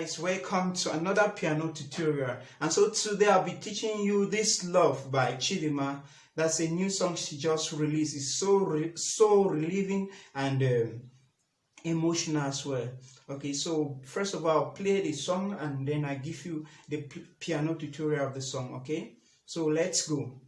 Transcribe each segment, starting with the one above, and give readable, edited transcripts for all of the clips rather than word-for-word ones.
guys, welcome to another piano tutorial. And so today I'll be teaching you This Love by Chidinma. That's a new song she just released. It's so relieving and emotional as well. Okay, so first of all, I'll play the song and then I give you the piano tutorial of the song. Okay, so let's go.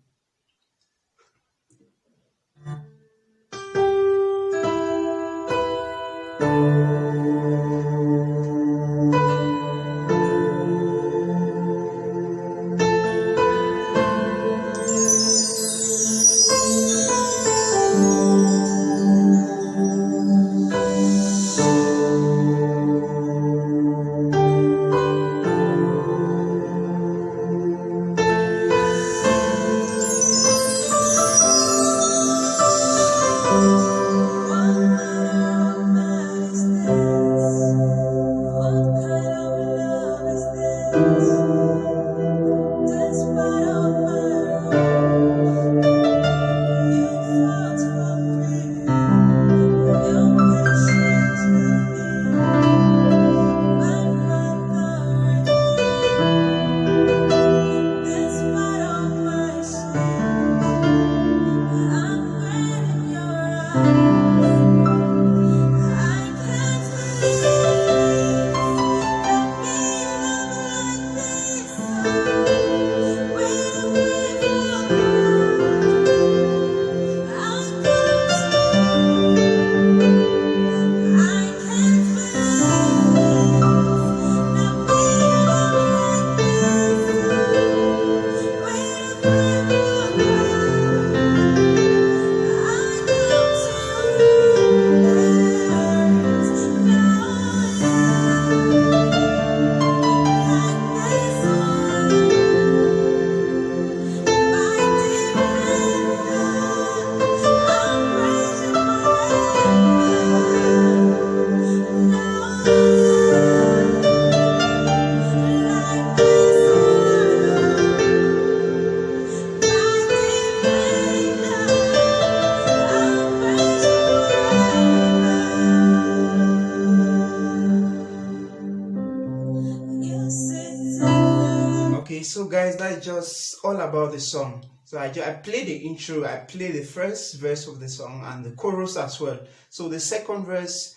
Okay, so guys, that's just all about the song. So I play the intro, I play the first verse of the song and the chorus as well. So the second verse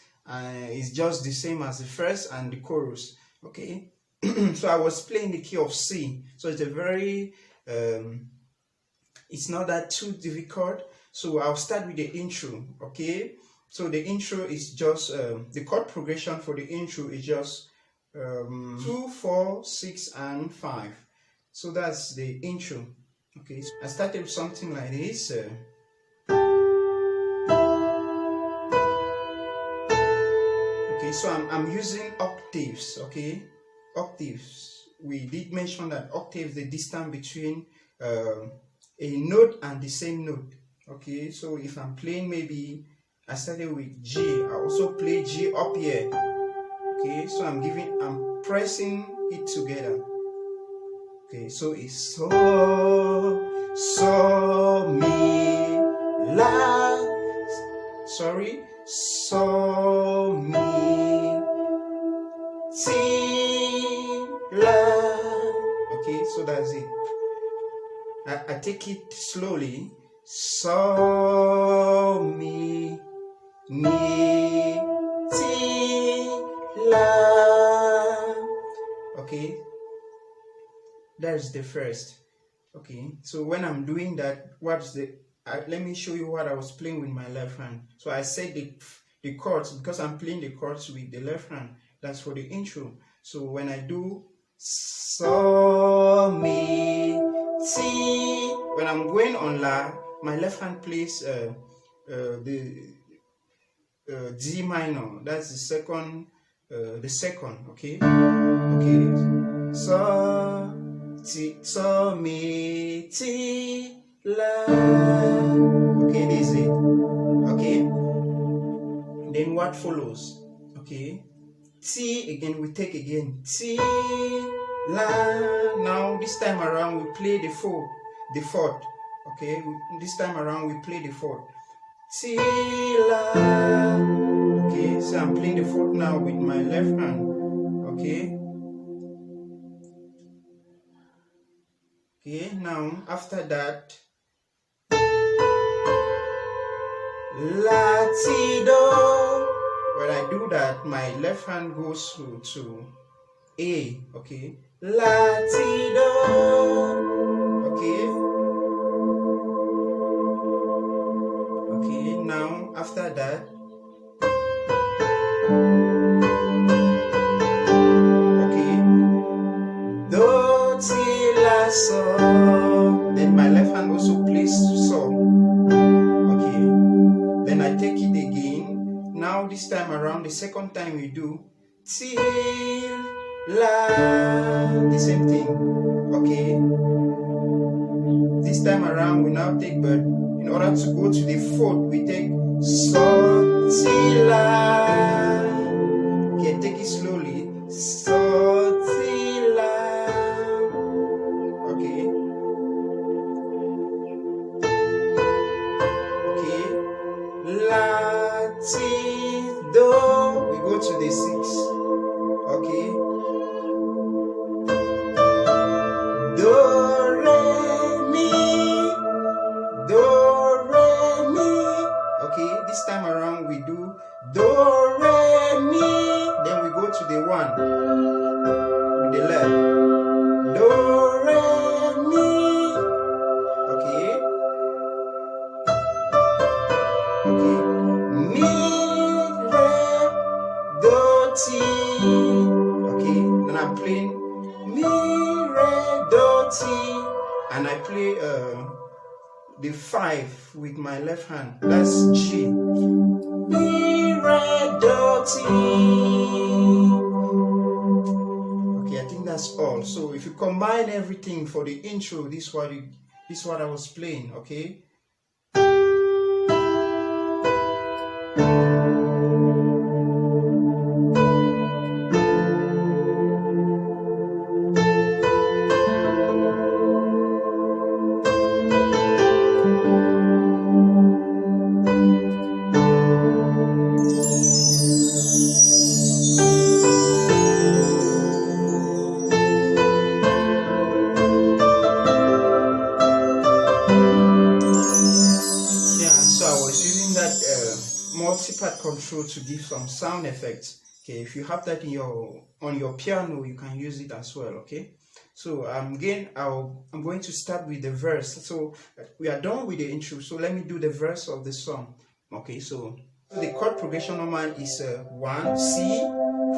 is just the same as the first and the chorus. Okay, so I was playing the key of C. So it's a very, it's not that too difficult. So I'll start with the intro. Okay, so the intro is just, the chord progression for the intro is just 2, 4, 6, and 5. So that's the intro. Okay, so I started with something like this. Okay, so I'm using octaves. Okay, octaves. We did mention that octaves, the distance between a note and the same note. Okay, so if I'm playing, maybe I started with G, I also play G up here. Okay, so I'm pressing it together. Okay, so it's so, mi, la, so, mi, ti, la. Okay, so that's it. I take it slowly. So, mi, ti, la. Okay, that's the first. Okay, so when I'm doing that, let me show you what I was playing with my left hand. So I said the chords because I'm playing the chords with the left hand. That's for the intro. So when I do so, mi, ti, when I'm going on la, my left hand plays the D minor. That's the second. Okay. Okay. So, mi, ti, la. Okay, this is it. Okay. Then what follows? Okay. T again. We take again. Ti, la. Now this time around we play the fourth. Okay. This time around we play the fourth. Ti, la. Okay, so I'm playing the fourth now with my left hand. Okay, Okay, now after that, La ti do. When I do that, my left hand goes to A. Okay, La ti do. Okay. Okay, now after that, okay, do ti la so. Then my left hand also plays so. Okay, then I take it again. Now this time around, the second time we do till la, the same thing. Okay, this time around we now take, but in order to go to the fourth, we take so till la. Okay, take it slowly. So till la. Okay. Okay. La ti do. We go to the 6. Okay. Do re mi. Do re mi. Okay, this time around we do do re mi. Then we go to the 1 with the left. Do re mi. Okay. Okay. Mi re do ti. Okay. Then I'm playing mi re do ti, and I play the 5 with my left hand. That's G. Mi re do ti. Okay, I think that's all. So if you combine everything for the intro, this is what I was playing. Okay. Multi-part control to give some sound effects. Okay, if you have that on your piano, you can use it as well. Okay, so again, I'm going to start with the verse. So we are done with the intro, so let me do the verse of the song. Okay, so the chord progression normal is 1 C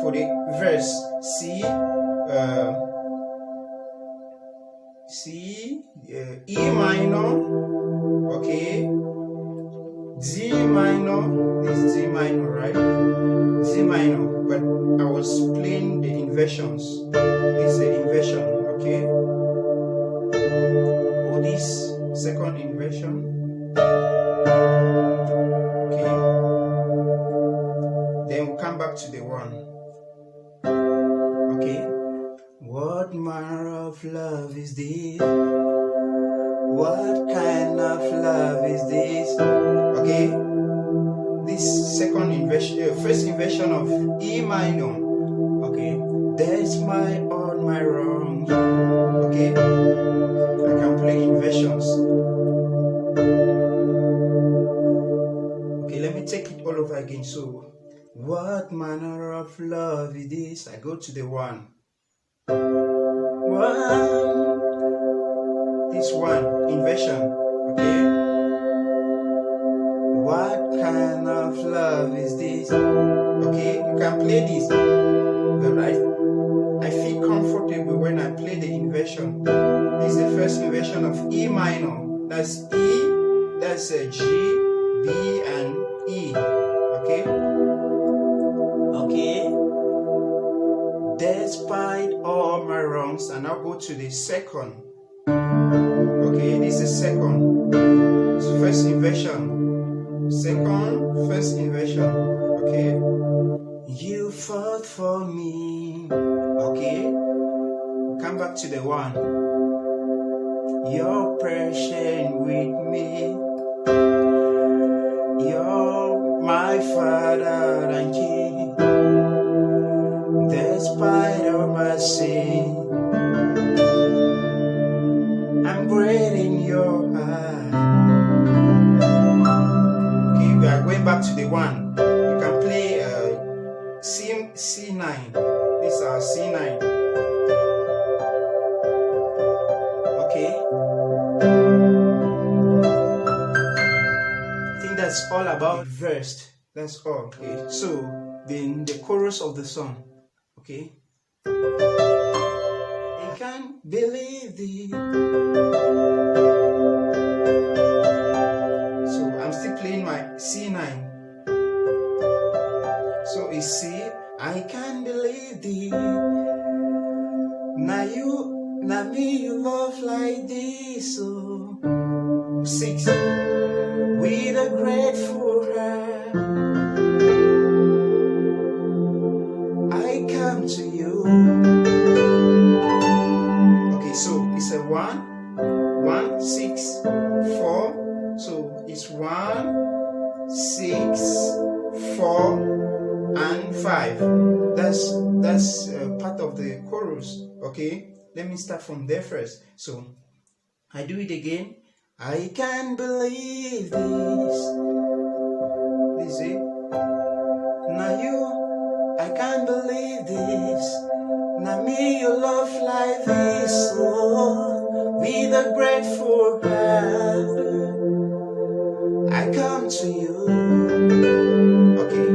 for the verse, C, E minor, okay, D minor, this is D minor, right? D minor, but I was playing the inversions. This is the inversion, okay? Or this second inversion, okay? Then we'll come back to the 1, okay? What manner of love is this? What kind of love is this? Okay, this second inversion, first inversion of E minor. Okay, despite all my wrongs. Okay, I can play inversions. Okay, let me take it all over again. So, what manner of love is this? I go to the 1. 1. This 1 inversion, okay? What kind of love is this? Okay, you can play this, but I feel comfortable when I play the inversion. This is the first inversion of E minor. That's E, that's a G, B, and E. Okay? Okay. Despite all my wrongs, and I'll go to the second. Okay, this is second. So first inversion, second, first inversion. Okay, you fought for me. Okay, come back to the 1. You're patient with me. You're my Father and King. Despite all my sin, great in your heart. Okay, we are going back to the one. You can play C9. This is our C9. Okay. I think that's all about the verse. That's all. Okay. So then the chorus of the song. Okay. I can't believe it. So I'm still playing my C9. So it's C. I can't believe it. Now me you love like this. So 6. With a grateful heart, I come to you. Okay, so it's a 1, 1, 6, 4. So it's 1, 6, 4, and 5. That's part of the chorus. Okay, let me start from there first. So I do it again. I can't believe this. This is it. Now I can't believe this. Now me you love like this. Oh, with a grateful heart, I come to you. Okay,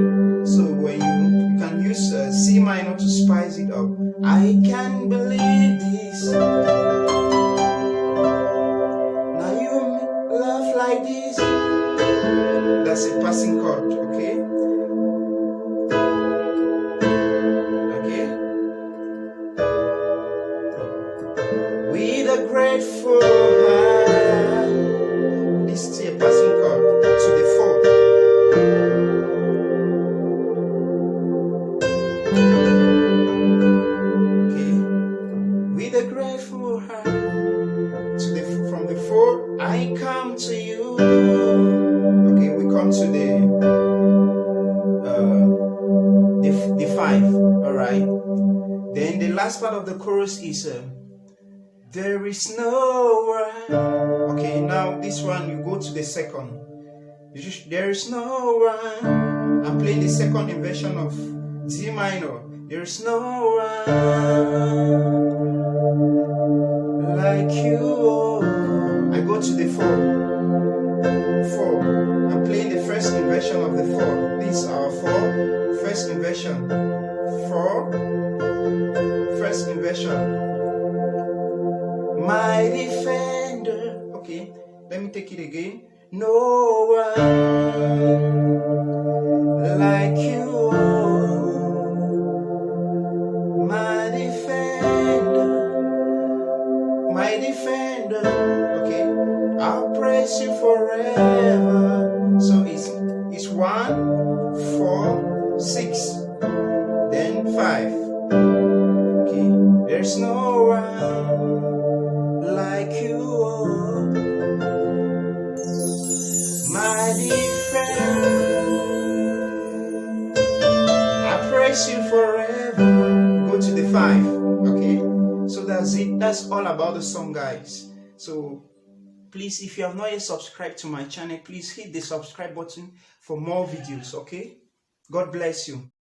so when you can use C minor to spice it up. I can't believe this. Like this. That's a passing chord, okay? Okay. With a grateful heart. This is a passing chord to the 4th. Okay. With a grateful heart. From the 4, I come to you. Okay, we come to the 5. All right. Then the last part of the chorus is there is no one. Okay, now this one you go to the 2nd. There is no one. I'm playing the 2nd inversion of D minor. There is no one like you. I go to the 4. I'm playing the 1st inversion of the 4. These are 4. 1st inversion. 4. 1st inversion. My defender. Okay, let me take it again. No one like you. My defender. My defender. Okay, I'll praise you forever. So it's 1, 4, 6, then 5. Okay, there's no one like you. My defender, I praise you forever. Go to the 5. Okay. So that's it. That's all about the song, guys. So please, if you have not yet subscribed to my channel, please hit the subscribe button for more videos. Okay, God bless you.